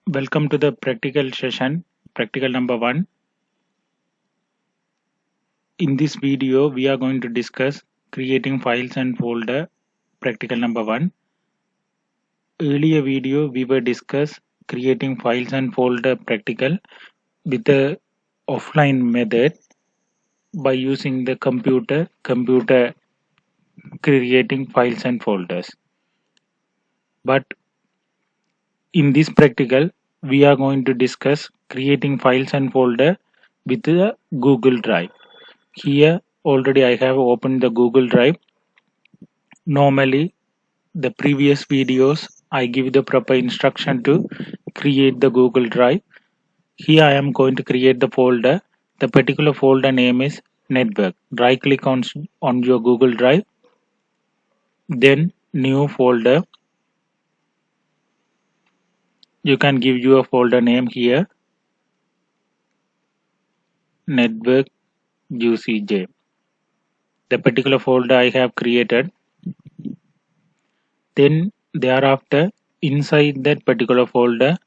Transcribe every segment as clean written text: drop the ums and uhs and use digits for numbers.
Welcome to the practical session, practical number 1. In this video, we are going to discuss creating files and folder, practical number 1. Earlier video, we were discuss creating files and folder practical with the offline method by using the computer creating files and folders. But in this practical, we are going to discuss creating files and folder with the Google Drive. Here already I have opened the Google Drive. Normally the previous videos I give the proper instruction to create the Google Drive. Here I am going to create the folder. The particular folder name is network. Right click on your Google Drive, then new folder. You can give your folder name here, network UCJ. The particular folder I have created. Then thereafter inside that particular folder,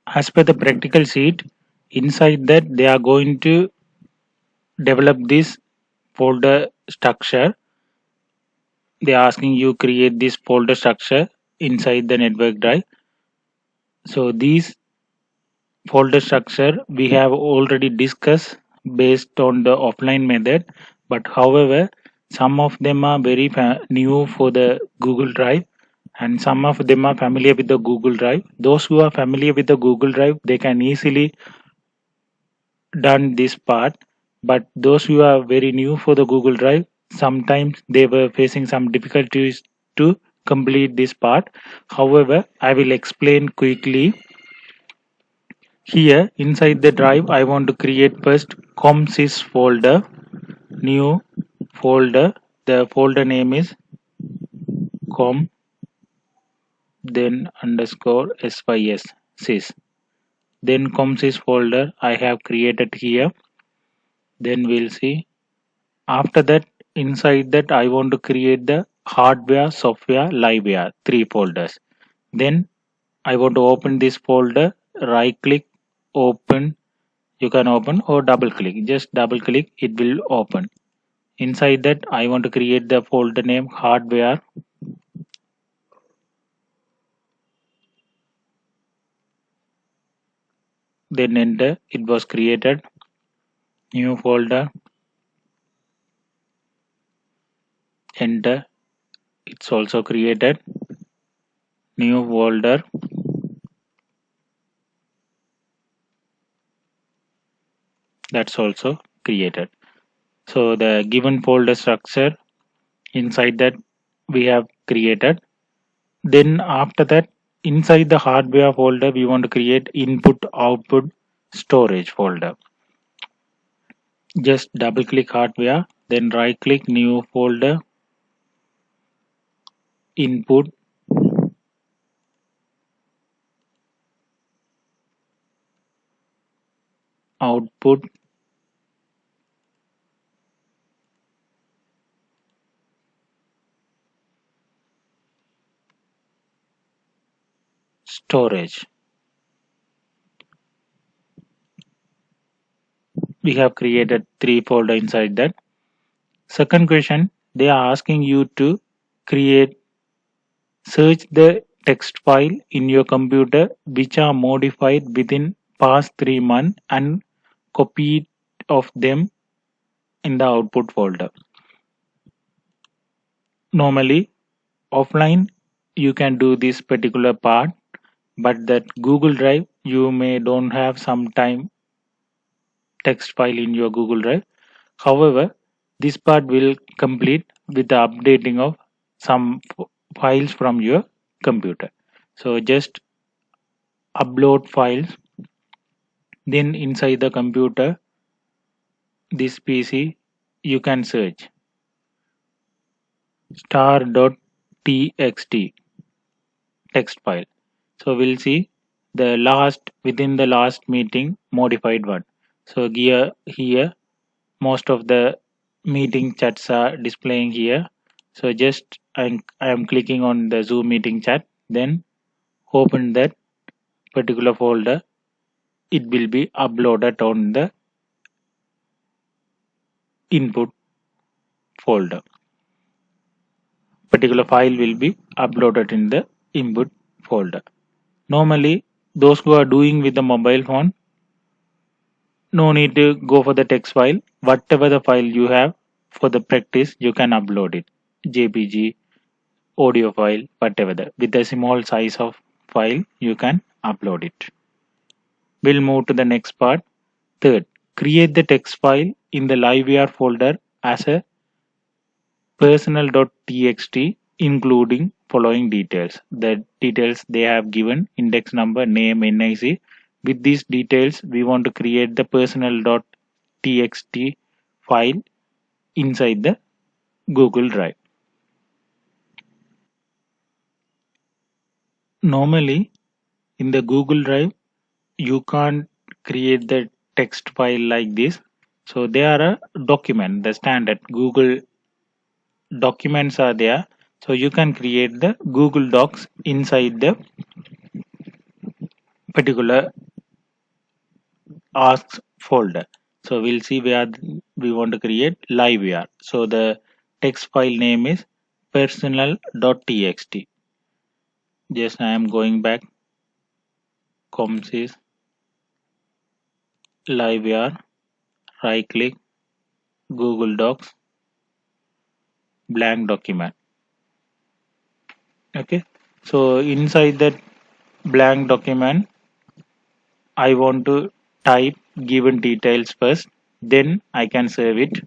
as per the practical sheet, inside that they are going to develop this folder structure. They are asking you create this folder structure inside the network drive. So these folder structure we have already discussed based on the offline method, but however some of them are very new for the Google Drive and some of them are familiar with the Google Drive. Those who are familiar with the Google Drive, they can easily done this part, but those who are very new for the Google Drive, sometimes they were facing some difficulties to complete this part. However, I will explain quickly. Here inside the drive, I want to create first comsys folder, new folder. The folder name is com, then underscore sys. Then comsys folder I have created here. Then we'll see. After that, inside that I want to create the hardware, software, liveware, 3 folders. Then I want to open this folder, right click, open. You can open or double click. Just double click, it will open. Inside that I want to create the folder name hardware. Then enter, it was created. New folder, enter, it's also created. New folder, that's also created. So the given folder structure inside that we have created. Then after that, inside the hardware folder we want to create input output storage folder. Just double click hardware, then right click new folder, input, output, storage. We have created 3 folder inside that. Second question, they are asking you to search the text file in your computer which are modified within past 3 months and copy of them in the output folder. Normally offline you can do this particular part, but that Google Drive you may don't have some time text file in your Google Drive. However, this part will complete with the updating of some files from your computer. So just upload files, then inside the computer, this PC, you can search star.txt text file. So we'll see the within the last meeting modified one. So here most of the meeting chats are displaying here. So just I am clicking on the Zoom meeting chat, then open that particular folder. It will be uploaded on the input folder. Particular file will be uploaded in the input folder. Normally, those who are doing with the mobile phone, no need to go for the text file. Whatever the file you have for the practice, you can upload it. JPG, audio file, whatever with a small size of file, you can upload it. We'll move to the next part. Third, create the text file in the LiveVR folder as a personal.txt, including following details. The details they have given: index number, name, NIC. With these details, we want to create the personal.txt file inside the Google Drive. Normally, in the Google Drive, you can't create the text file like this. So they are a document, the standard Google documents are there. So you can create the Google Docs inside the particular asks folder. So we'll see where we want to create LiveVR. So the text file name is personal.txt. Just I am going back. Comsys LiveVR. Right click, Google Docs, blank document. Okay. So inside that blank document, I want to type given details first, then I can save it.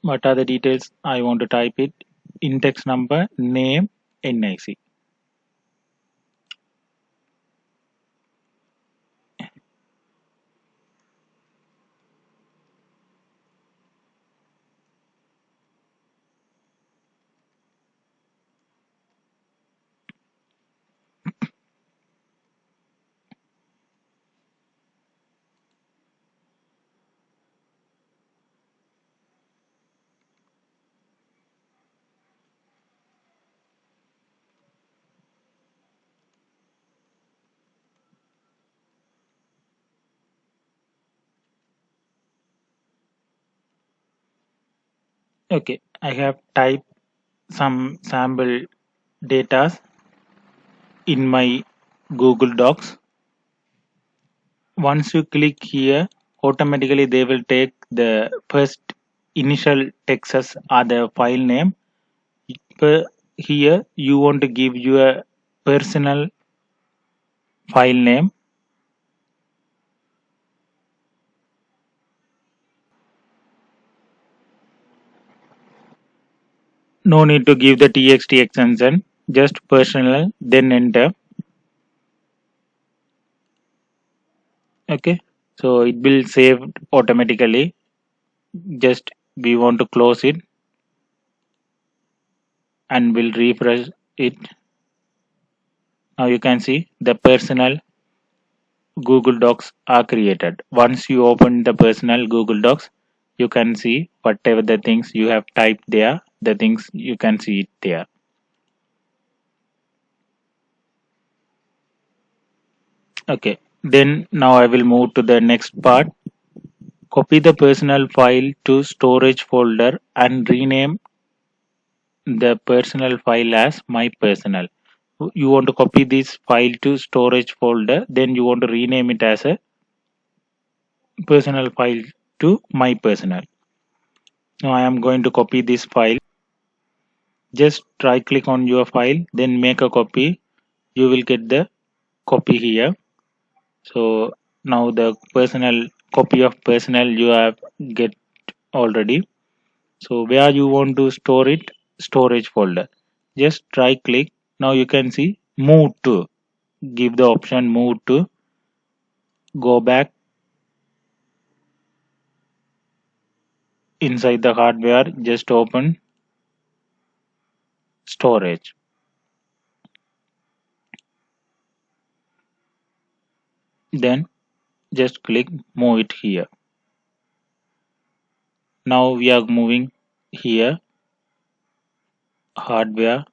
What are the details I want to type it? Index number, name, NIC. Okay, I have typed some sample data in my Google Docs. Once you click here, automatically they will take the first initial texts are the file name. Here you want to give your personal file name. No need to give the txt extension, just personal, then enter. Okay, so it will save automatically. Just we want to close it and we'll refresh it. Now you can see the personal Google Docs are created. Once you open the personal Google Docs, you can see whatever the things you have typed there, the things you can see it there. Okay, then now I will move to the next part. Copy the personal file to storage folder and rename the personal file as my personal. You want to copy this file to storage folder, then you want to rename it as a personal file to my personal. Now I am going to copy this file. Just right click on your file, then make a copy. You will get the copy here. So now the personal copy of personal you have get already. So where you want to store it, storage folder. Just right click. Now you can see move to. Give the option move to. Go back inside the hardware. Just open storage. Then just click move it here. Now we are moving here, hardware,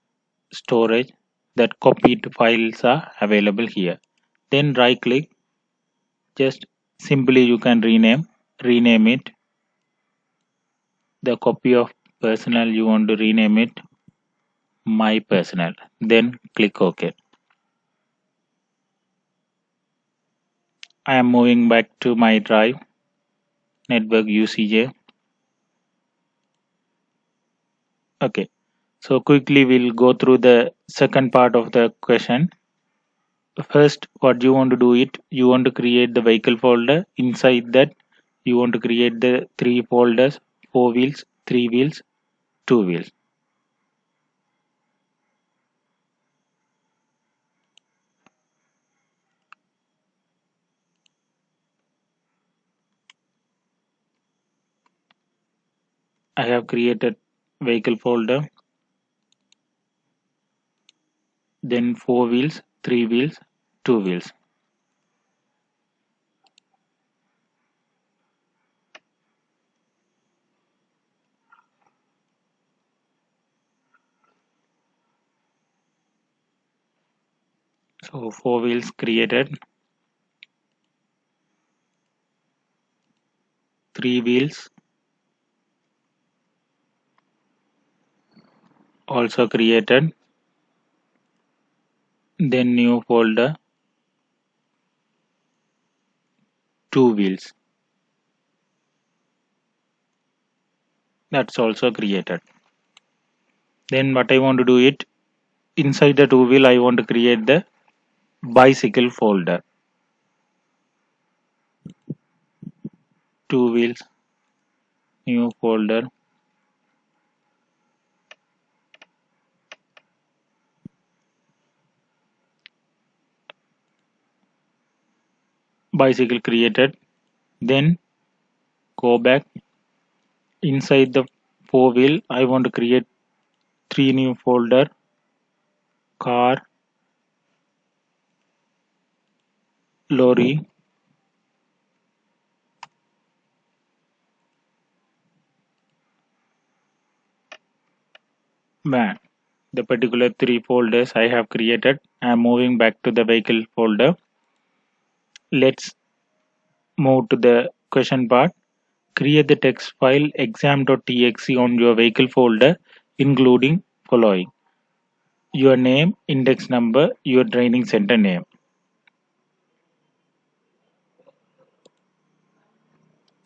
storage, that copied files are available here. Then right click, just simply you can rename it. The copy of personal you want to rename it my personal. Then click OK. I am moving back to my drive, network UCJ. Okay. So quickly we'll go through the second part of the question. First, what you want to do it, you want to create the vehicle folder. Inside that, you want to create the three folders: four wheels, three wheels, two wheels. I have created vehicle folder, then four wheels, three wheels, two wheels. So four wheels created, three wheels also created, then new folder, two wheels. That's also created. Then what I want to do it, inside the two wheel I want to create the bicycle folder. Two wheels, new folder, bicycle created. Then go back, inside the four wheel I want to create three new folder: car, lorry, van. The particular three folders I have created. I am moving back to the vehicle folder. Let's move to the question part. Create the text file exam.txt on your vehicle folder, including following: your name, index number, your training center name.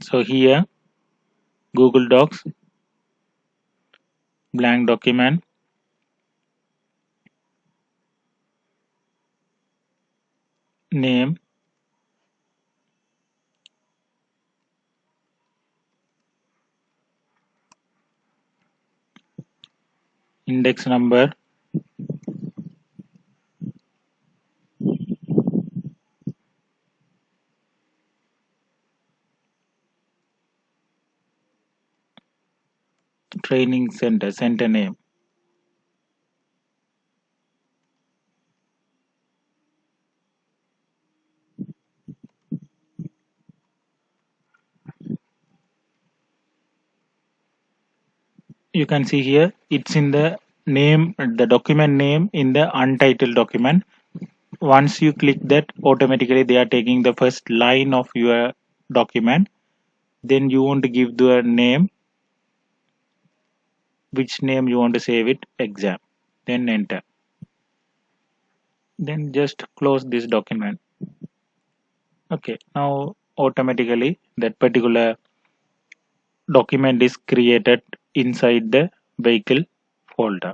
So here, Google Docs, blank document, name, index number, training center name. You can see here it's in the name, the document name in the untitled document. Once you click that, automatically they are taking the first line of your document. Then you want to give the name, which name you want to save it, exam, then enter. Then just close this document. Okay, now automatically that particular document is created inside the vehicle folder.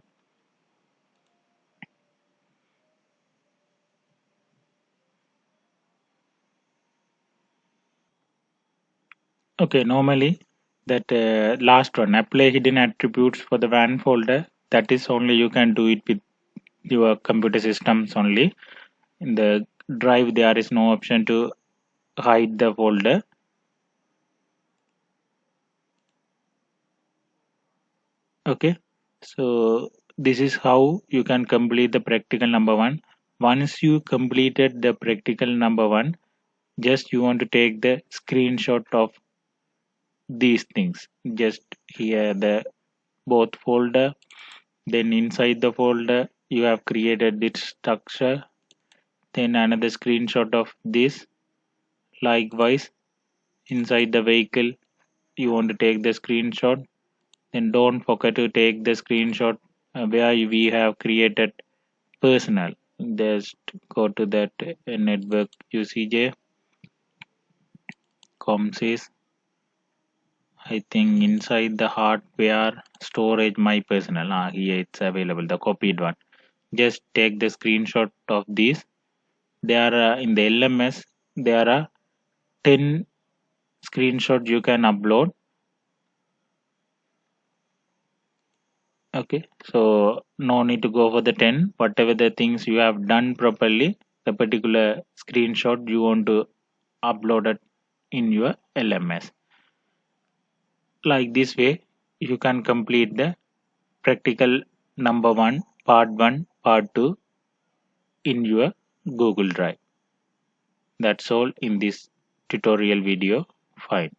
Okay, normally that last one, apply hidden attributes for the van folder, that is only you can do it with your computer systems only. In the drive there is no option to hide the folder. Okay, so this is how you can complete the practical number one. Once you completed the practical number one, just you want to take the screenshot of these things. Just here the both folder, then inside the folder you have created this structure, then another screenshot of this. Likewise, inside the vehicle you want to take the screenshot, then don't forget to take the screenshot where we have created personal. Just go to that network UCJ COMSYS. I think inside the hardware storage my personal. Here it's available, the copied one. Just take the screenshot of this. There are in the LMS there are 10 screenshot you can upload. Okay, so no need to go for the 10. Whatever the things you have done properly, the particular screenshot you want to upload it in your LMS. Like this way, you can complete the practical number 1, part 1, part 2 in your Google Drive. That's all in this tutorial video. Fine.